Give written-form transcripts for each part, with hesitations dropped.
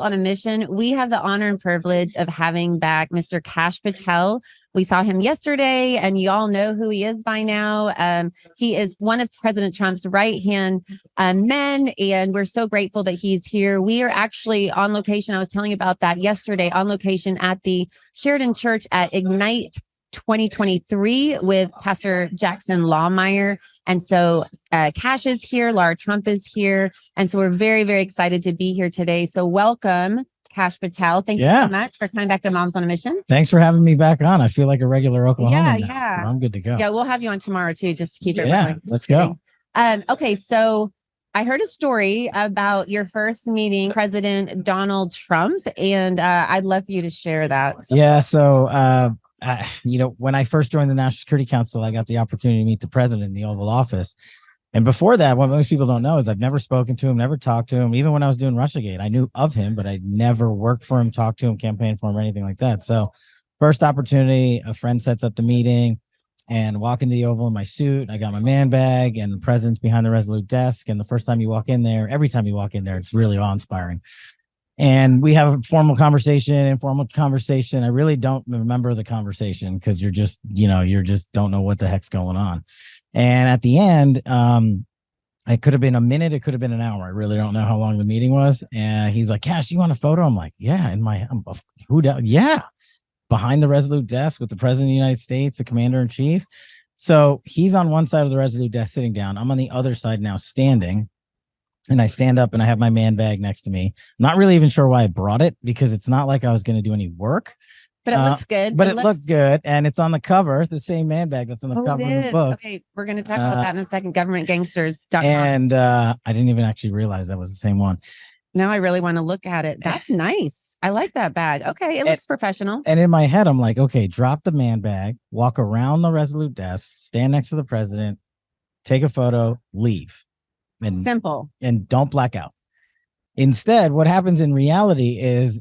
on a Mission. We have the honor and privilege of having back Mr. Kash Patel. We saw him yesterday, and you all know who he is by now. He is one of President Trump's right-hand men, and we're so grateful that he's here. We are actually on location. I was telling you about that yesterday, on location at the Sheridan Church at Ignite 2023 with Pastor Jackson Lawmeyer. And so Kash is here, Laura Trump is here. And so we're very, very excited to be here today. So welcome, Kash Patel. Thank you so much for coming back to Moms on a Mission. Thanks for having me back on. I feel like a regular Oklahoman now, yeah. so I'm good to go. Yeah, we'll have you on tomorrow too, just to keep it rolling. Let's go. Okay, so I heard a story about your first meeting President Donald Trump, and I'd love for you to share that. Yeah, so when I first joined the National Security Council, I got the opportunity to meet the president in the Oval Office. And before that, what most people don't know is I've never spoken to him, never talked to him. Even when I was doing Russiagate, I knew of him, but I never worked for him, talked to him, campaigned for him, or anything like that. So first opportunity, a friend sets up the meeting and walk into the Oval in my suit. I got my man bag, and the president's behind the Resolute desk. And the first time you walk in there, every time you walk in there, it's really awe-inspiring. And we have a informal conversation. I really don't remember the conversation because you're just don't know what the heck's going on. And at the end, it could have been a minute. It could have been an hour. I really don't know how long the meeting was. And he's like, Kash, you want a photo? I'm like, yeah. Yeah. Behind the Resolute desk with the president of the United States, the commander in chief. So he's on one side of the Resolute desk sitting down. I'm on the other side now standing. And I stand up and I have my man bag next to me. I'm not really even sure why I brought it because it's not like I was going to do any work. But it looks good. But it looked good. And it's on the cover, the same man bag that's on the cover of the book. Okay, we're going to talk about that in a second. Governmentgangsters.com. And I didn't even actually realize that was the same one. Now I really want to look at it. That's nice. I like that bag. Okay, it looks professional. And in my head, I'm like, okay, drop the man bag, walk around the Resolute desk, stand next to the president, take a photo, leave. And simple. And don't black out. Instead, what happens in reality is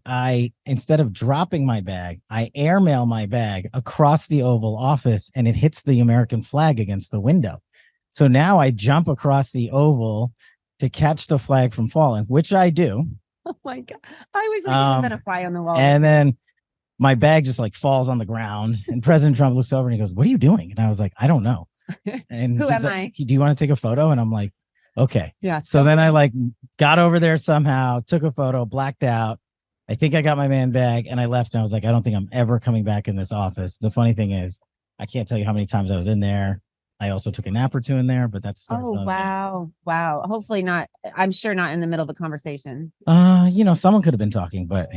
instead of dropping my bag, I airmail my bag across the Oval Office and it hits the American flag against the window. So now I jump across the Oval to catch the flag from falling, which I do. Oh my God. I wish I could have been a fly on the wall. And then my bag just like falls on the ground and President Trump looks over and he goes, "What are you doing?" And I was like, "I don't know." And who am I? "Do you want to take a photo?" And I'm like, okay. Yeah. So then I got over there somehow, took a photo, blacked out. I think I got my man bag and I left. And I was like, I don't think I'm ever coming back in this office. The funny thing is, I can't tell you how many times I was in there. I also took a nap or two in there, but that's. Wow. Hopefully not. I'm sure not in the middle of a conversation. Someone could have been talking, but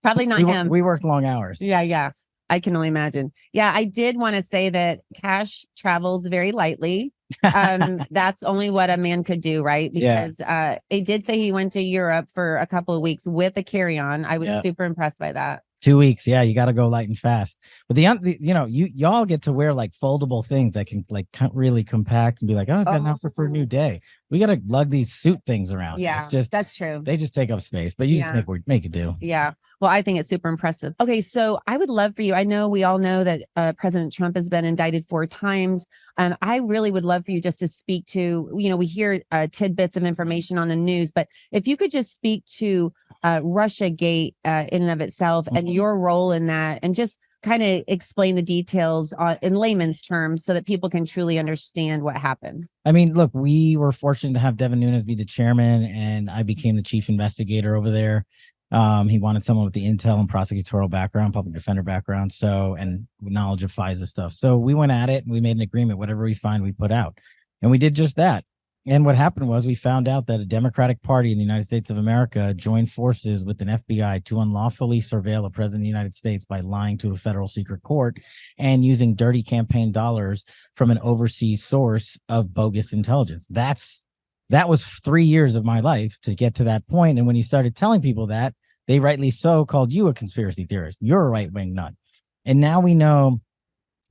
probably not him. We worked long hours. Yeah. I can only imagine. Yeah, I did want to say that Kash travels very lightly. That's only what a man could do, right? Because it did say he went to Europe for a couple of weeks with a carry-on. I was super impressed by that. 2 weeks. Yeah, you got to go light and fast. But y'all get to wear like foldable things that can like really compact and be like, oh, I've got an outfit for a new day. We got to lug these suit things around. Yeah, it's just, that's true. They just take up space, but you just make it do. Yeah. Well, I think it's super impressive. Okay, so I would love for you. I know we all know that President Trump has been indicted 4 times. I really would love for you just to speak to, we hear tidbits of information on the news, but if you could just speak to Russiagate in and of itself and your role in that, and just kind of explain the details in layman's terms so that people can truly understand what happened. I mean, look, we were fortunate to have Devin Nunes be the chairman, and I became the chief investigator over there. He wanted someone with the intel and prosecutorial background, public defender background, and knowledge of FISA stuff. So we went at it and we made an agreement. Whatever we find, we put out. And we did just that. And what happened was we found out that a Democratic Party in the United States of America joined forces with an FBI to unlawfully surveil a president of the United States by lying to a federal secret court and using dirty campaign dollars from an overseas source of bogus intelligence. That was 3 years of my life to get to that point. And when you started telling people that, they rightly so called you a conspiracy theorist. You're a right-wing nut. And now we know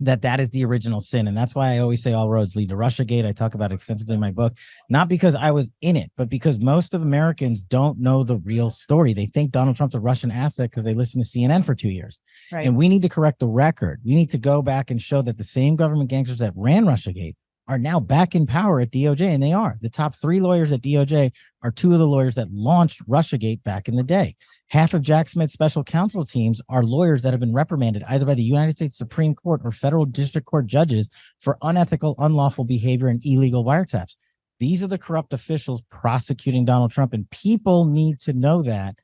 that is the original sin. And that's why I always say all roads lead to Russiagate. I talk about it extensively in my book, not because I was in it, but because most of Americans don't know the real story. They think Donald Trump's a Russian asset because they listened to CNN for 2 years. Right. And we need to correct the record. We need to go back and show that the same government gangsters that ran Russiagate are now back in power at DOJ, and they are. The top 3 lawyers at DOJ are 2 of the lawyers that launched Russiagate back in the day. Half of Jack Smith's special counsel teams are lawyers that have been reprimanded either by the United States Supreme Court or federal district court judges for unethical, unlawful behavior and illegal wiretaps. These are the corrupt officials prosecuting Donald Trump, and people need to know that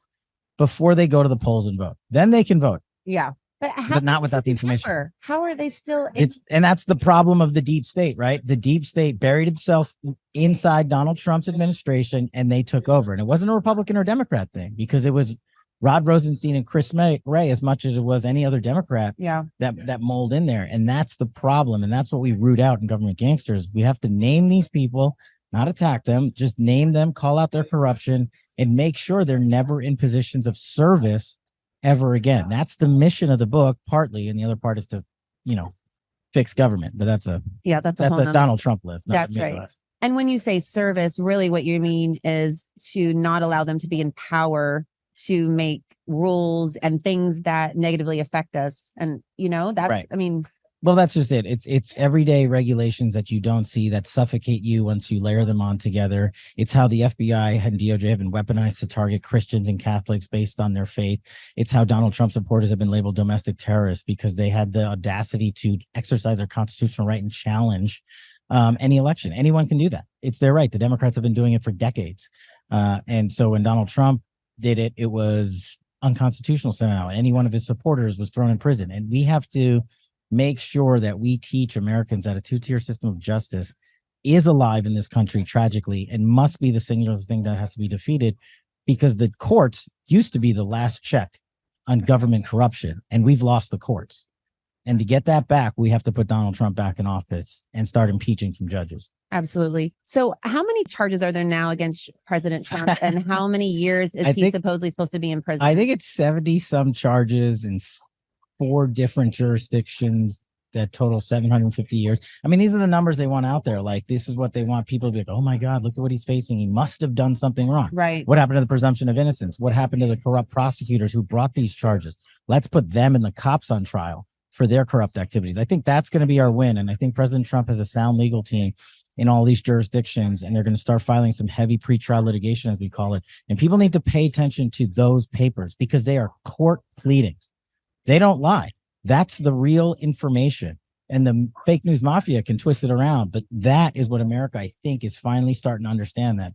before they go to the polls and vote. Then they can vote. Yeah. But not without the information. How are they still? And that's the problem of the deep state, right? The deep state buried itself inside Donald Trump's administration, and they took over. And it wasn't a Republican or Democrat thing, because it was Rod Rosenstein and Chris Wray as much as it was any other Democrat. Yeah. That mold in there, and that's the problem, and that's what we root out in Government Gangsters. We have to name these people, not attack them, just name them, call out their corruption, and make sure they're never in positions of service ever again. That's the mission of the book, partly, and the other part is to, fix government. But that's a Donald Trump lift. That's right. And when you say service, really what you mean is to not allow them to be in power to make rules and things that negatively affect us. And that's right. Well, that's just it. It's everyday regulations that you don't see that suffocate you once you layer them on together. It's how the FBI and DOJ have been weaponized to target Christians and Catholics based on their faith. It's how Donald Trump supporters have been labeled domestic terrorists because they had the audacity to exercise their constitutional right and challenge any election. Anyone can do that. It's their right. The Democrats have been doing it for decades. And so when Donald Trump did it, it was unconstitutional somehow. Any one of his supporters was thrown in prison. And we have to make sure that we teach Americans that a 2-tier system of justice is alive in this country tragically and must be the singular thing that has to be defeated, because the courts used to be the last check on government corruption, and we've lost the courts. And to get that back, we have to put Donald Trump back in office and start impeaching some judges. Absolutely. So how many charges are there now against President Trump, and how many years is he supposedly supposed to be in prison? I think it's 70 some charges and 4 different jurisdictions that total 750 years. These are the numbers they want out there. Like, this is what they want people to be like, oh my God, look at what he's facing. He must have done something wrong. Right. What happened to the presumption of innocence? What happened to the corrupt prosecutors who brought these charges? Let's put them and the cops on trial for their corrupt activities. I think that's going to be our win. And I think President Trump has a sound legal team in all these jurisdictions, and they're going to start filing some heavy pretrial litigation, as we call it. And people need to pay attention to those papers because they are court pleadings. They don't lie. That's the real information. And the fake news mafia can twist it around. But that is what America, I think, is finally starting to understand, that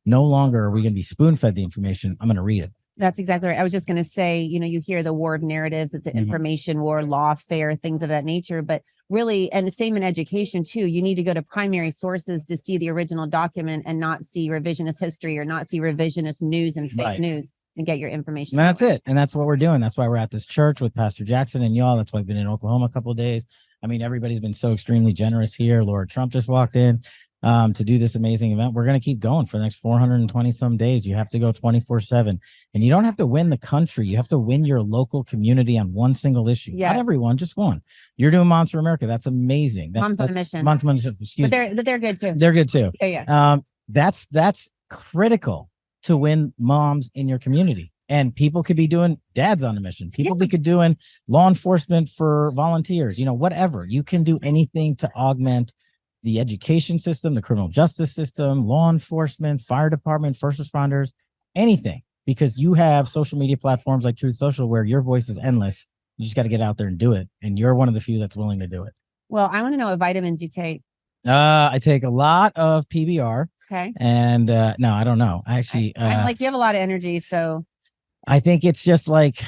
no longer are we going to be spoon-fed the information. I'm going to read it. That's exactly right. I was just going to say, you hear the war of narratives. It's an information war, lawfare, things of that nature. But really, and the same in education, too. You need to go to primary sources to see the original document and not see revisionist history or not see revisionist news and fake news. And get your information. And that's it. And that's what we're doing. That's why we're at this church with Pastor Jackson and y'all. That's why I've been in Oklahoma a couple of days. Everybody's been so extremely generous here. Lord Trump just walked in to do this amazing event. We're going to keep going for the next 420 some days. You have to go 24/7, and you don't have to win the country. You have to win your local community on one single issue. Yes. Not everyone, just one. You're doing Moms for America. That's amazing. Moms on a Mission. Moms on a Mission. Excuse me. But they're good too. They're good too. Yeah. That's critical to win moms in your community. And people could be doing Dads on a Mission. People could doing law enforcement for volunteers, whatever. You can do anything to augment the education system, the criminal justice system, law enforcement, fire department, first responders, anything, because you have social media platforms like Truth Social where your voice is endless. You just got to get out there and do it. And you're one of the few that's willing to do it. Well, I want to know what vitamins you take. I take a lot of PBR. Okay. And no, I don't know. Actually, I'm like, you have a lot of energy. So I think it's just like,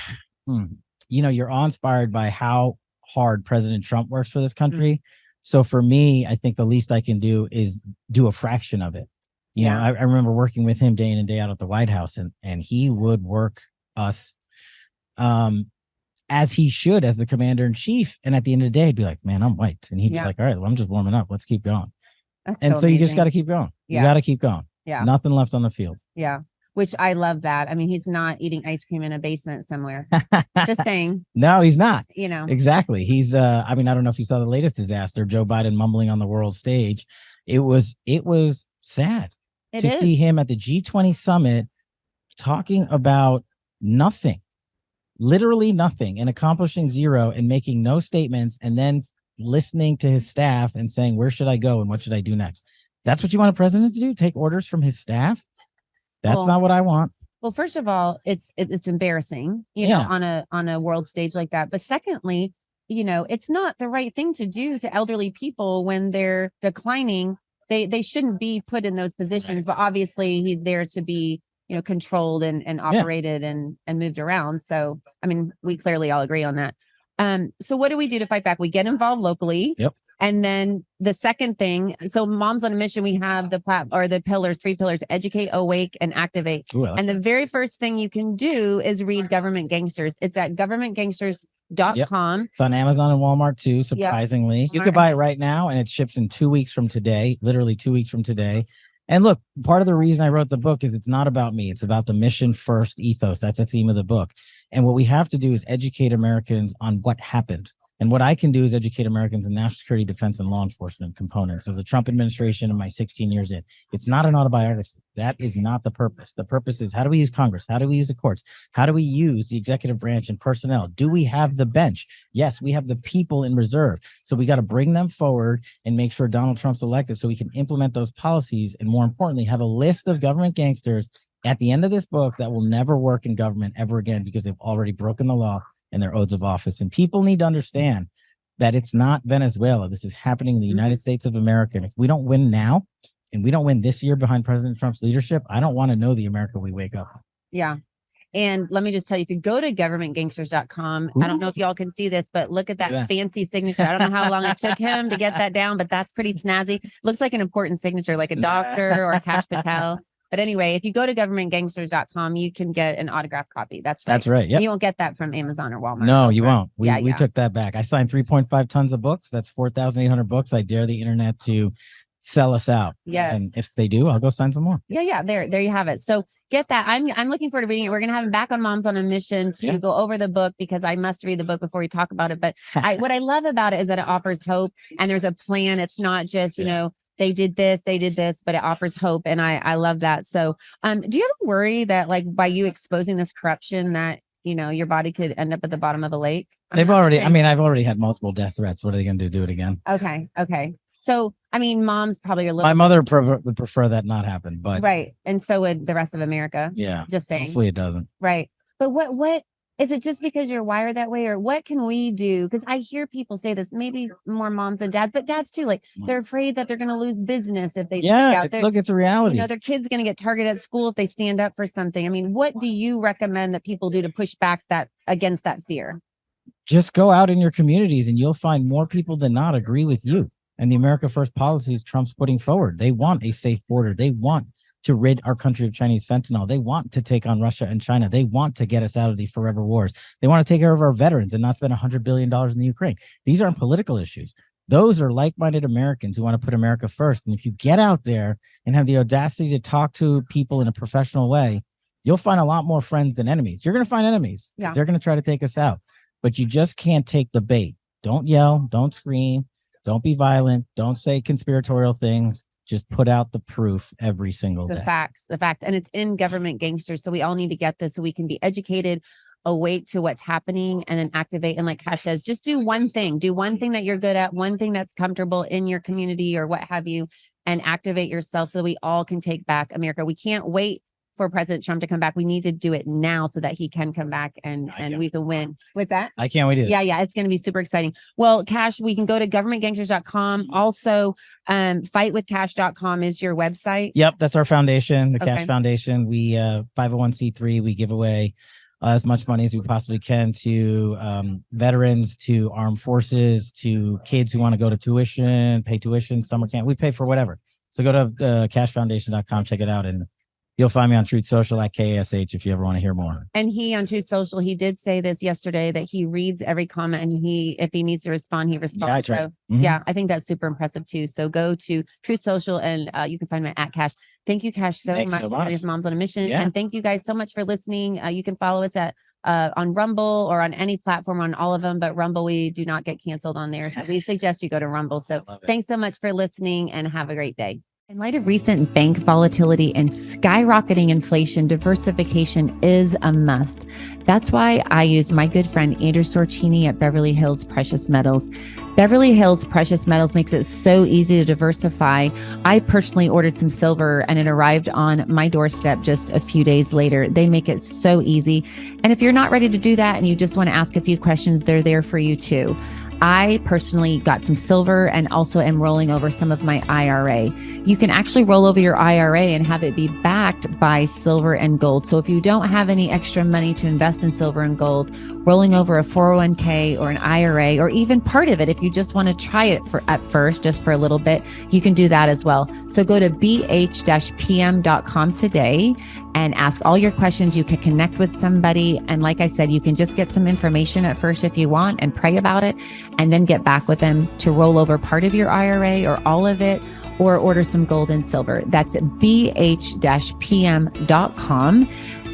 you're awe-inspired by how hard President Trump works for this country. Mm-hmm. So for me, I think the least I can do is do a fraction of it. I remember working with him day in and day out at the White House, and he would work us as he should as the commander in chief. And at the end of the day, he'd be like, man, I'm wiped. And he'd be like, all right, well, I'm just warming up. Let's keep going. So you just got to keep going. You got to keep going. Yeah. Nothing left on the field. Yeah. Which I love that. He's not eating ice cream in a basement somewhere. Just saying. No, he's not. Exactly. He's I don't know if you saw the latest disaster, Joe Biden mumbling on the world stage. It was sad to see him at the G20 summit talking about nothing, literally nothing, and accomplishing zero and making no statements, and then listening to his staff and saying, where should I go and what should I do next? That's what you want a president to do? Take orders from his staff? That's not what I want. Well, first of all, it's embarrassing, you know, on a world stage like that. But secondly, you know, it's not the right thing to do to elderly people when they're declining. They shouldn't be put in those positions. But obviously, he's there to be, you know, controlled and operated and moved around. So, I mean, we clearly all agree on that. So what do we do to fight back? We get involved locally. Yep. And then the second thing, so Moms on a Mission, we have the pillars, 3 pillars: educate, awake, and activate. Ooh, I like and the very first thing you can do is read Government Gangsters. It's at governmentgangsters.com. It's on Amazon and Walmart too, surprisingly. You could buy it right now and it ships in 2 weeks from today, literally 2 weeks from today. And look, part of the reason I wrote the book is it's not about me. It's about the mission first ethos. That's the theme of the book. And what we have to do is educate Americans on what happened. And what I can do is educate Americans in national security, defense, and law enforcement components of the Trump administration and my 16 years in. It's not an autobiography. That is not the purpose. The purpose is, how do we use Congress? How do we use the courts? How do we use the executive branch and personnel? Do we have the bench? Yes, we have the people in reserve. So we got to bring them forward and make sure Donald Trump's elected so we can implement those policies. And more importantly, have a list of government gangsters at the end of this book that will never work in government ever again because they've already broken the law and their oaths of office. And people need to understand that it's not Venezuela. This is happening in the United States of America. And if we don't win now, and we don't win this year behind President Trump's leadership, I don't want to know the America we wake up. Yeah. And let me just tell you, if you go to governmentgangsters.com, I don't know if y'all can see this, but look at that fancy signature. I don't know how long it took him to get that down, but that's pretty snazzy. Looks like an important signature, like a doctor or Kash Patel. But anyway, if you go to governmentgangsters.com, you can get an autographed copy. That's right. That's right. Yep. You won't get that from Amazon or Walmart. No, you won't. We Yeah. took that back. I signed 3.5 tons of books. That's 4,800 books. I dare the internet to sell us out. Yes. And if they do, I'll go sign some more. Yeah. There you have it. So get that. I'm looking forward to reading it. We're going to have him back on Moms on a Mission to go over the book because I must read the book before we talk about it. But what I love about it is that it offers hope and there's a plan. It's not just, you know, they did this, but it offers hope. And I love that. So do you ever worry that like by you exposing this corruption that, you know, your body could end up at the bottom of a lake? I've already had multiple death threats. What are they going to do it again? Okay. So, I mean, moms probably are. My mother would prefer that not happen, but right. And so would the rest of America. Yeah. Just saying. Hopefully it doesn't. Right. But what is it just because you're wired that way or what can we do? Because I hear people say this, maybe more moms than dads, but dads too. Like they're afraid that they're going to lose business if they speak out. Look, it's a reality. You know, their kid's going to get targeted at school if they stand up for something. I mean, what do you recommend that people do to push back against that fear? Just go out in your communities and you'll find more people than not agree with you. And the America First policies Trump's putting forward. They want a safe border. They want to rid our country of Chinese fentanyl. They want to take on Russia and China. They want to get us out of the forever wars. They want to take care of our veterans and not spend $100 billion in the Ukraine. These aren't political issues. Those are like-minded Americans who want to put America first. And if you get out there and have the audacity to talk to people in a professional way, you'll find a lot more friends than enemies. You're going to find enemies because they're going to try to take us out. But you just can't take the bait. Don't yell. Don't scream. Don't be violent. Don't say conspiratorial things. Just put out the proof every single day. The facts. And it's in Government Gangsters. So we all need to get this so we can be educated, awake to what's happening, and then activate. And like Kash says, just do one thing. Do one thing that you're good at, one thing that's comfortable in your community or what have you, and activate yourself so we all can take back America. We can't wait for President Trump to come back. We need to do it now so that he can come back and we can win. What's that? I can't wait either. Yeah. It's going to be super exciting. Well, Kash, we can go to governmentgangsters.com. Also, fightwithkash.com is your website. Yep. That's our foundation, the Kash Foundation. We 501c3. We give away as much money as we possibly can to veterans, to armed forces, to kids who want to go to tuition, pay tuition, summer camp. We pay for whatever. So go to cashfoundation.com, check it out, and you'll find me on Truth Social at KSH if you ever want to hear more. And he on Truth Social, he did say this yesterday that he reads every comment and if he needs to respond, he responds. Yeah, so yeah, I think that's super impressive too. So go to Truth Social and you can find me at Kash. Thank you, Kash, so much for joining us, Moms on a Mission. Yeah. And thank you guys so much for listening. You can follow us at on Rumble or on any platform, on all of them, but Rumble, we do not get canceled on there. So we suggest you go to Rumble. So thanks so much for listening and have a great day. In light of recent bank volatility and skyrocketing inflation, diversification is a must. That's why I use my good friend Andrew Sorcini at Beverly Hills Precious Metals. Beverly Hills Precious Metals makes it so easy to diversify. I personally ordered some silver and it arrived on my doorstep just a few days later. They make it so easy. And if you're not ready to do that and you just want to ask a few questions, they're there for you too. I personally got some silver and also am rolling over some of my IRA. You can actually roll over your IRA and have it be backed by silver and gold. So if you don't have any extra money to invest in silver and gold, rolling over a 401k or an IRA, or even part of it, if you just want to try it at first, just for a little bit, you can do that as well. So go to bh-pm.com today and ask all your questions. You can connect with somebody. And like I said, you can just get some information at first if you want and pray about it, and then get back with them to roll over part of your IRA or all of it, or order some gold and silver. That's bh-pm.com.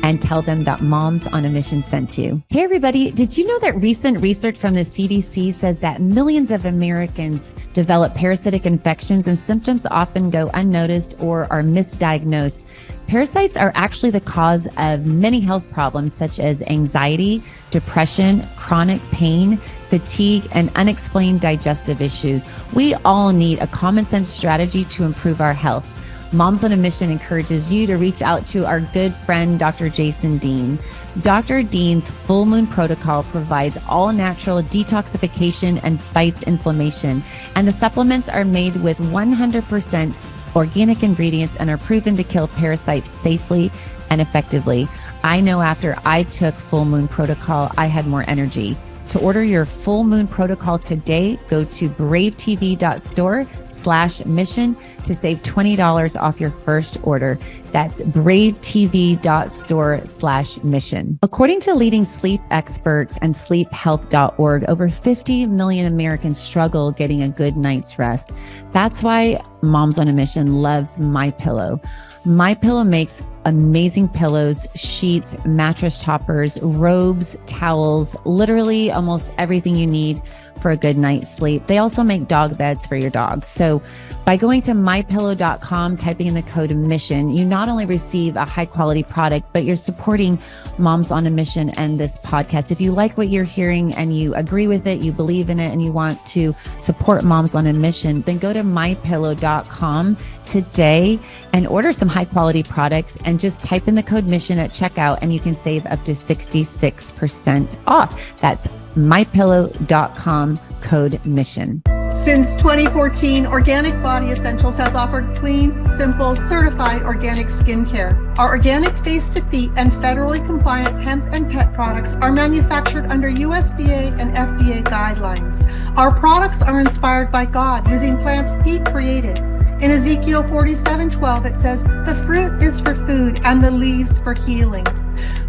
and tell them that Moms on a Mission sent you. Hey, everybody. Did you know that recent research from the CDC says that millions of Americans develop parasitic infections and symptoms often go unnoticed or are misdiagnosed? Parasites are actually the cause of many health problems such as anxiety, depression, chronic pain, fatigue, and unexplained digestive issues. We all need a common sense strategy to improve our health. Moms on a Mission encourages you to reach out to our good friend, Dr. Jason Dean. Dr. Dean's Full Moon Protocol provides all natural detoxification and fights inflammation. And the supplements are made with 100% organic ingredients and are proven to kill parasites safely and effectively. I know after I took Full Moon Protocol, I had more energy. To order your Full Moon Protocol today, go to bravetv.store/mission to save $20 off your first order. That's bravetv.store/mission. According to leading sleep experts and sleephealth.org, over 50 million Americans struggle getting a good night's rest. That's why Moms on a Mission loves MyPillow. MyPillow makes amazing pillows, sheets, mattress toppers, robes, towels, literally almost everything you need for a good night's sleep. They also make dog beds for your dogs. So by going to mypillow.com, typing in the code MISSION, you not only receive a high quality product, but you're supporting Moms on a Mission and this podcast. If you like what you're hearing and you agree with it, you believe in it, and you want to support Moms on a Mission, then go to mypillow.com today and order some high quality products and just type in the code MISSION at checkout and you can save up to 66% off. That's mypillow.com, code MISSION. Since 2014, Organic Body Essentials has offered clean, simple, certified organic skincare. Our organic face-to-feet and federally compliant hemp and pet products are manufactured under USDA and FDA guidelines. Our products are inspired by God using plants He created. In Ezekiel 47:12, it says, "The fruit is for food and the leaves for healing."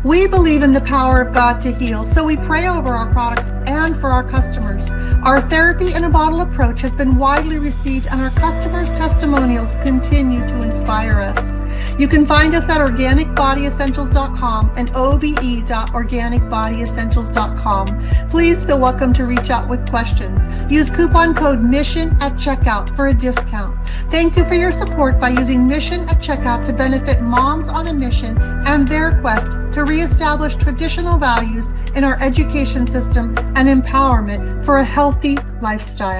We believe in the power of God to heal, so we pray over our products and for our customers. Our therapy in a bottle approach has been widely received, and our customers' testimonials continue to inspire us. You can find us at organicbodyessentials.com and obe.organicbodyessentials.com. Please feel welcome to reach out with questions. Use coupon code MISSION at checkout for a discount. Thank you for your support by using MISSION at checkout to benefit Moms on a Mission and their quest to reestablish traditional values in our education system and empowerment for a healthy lifestyle.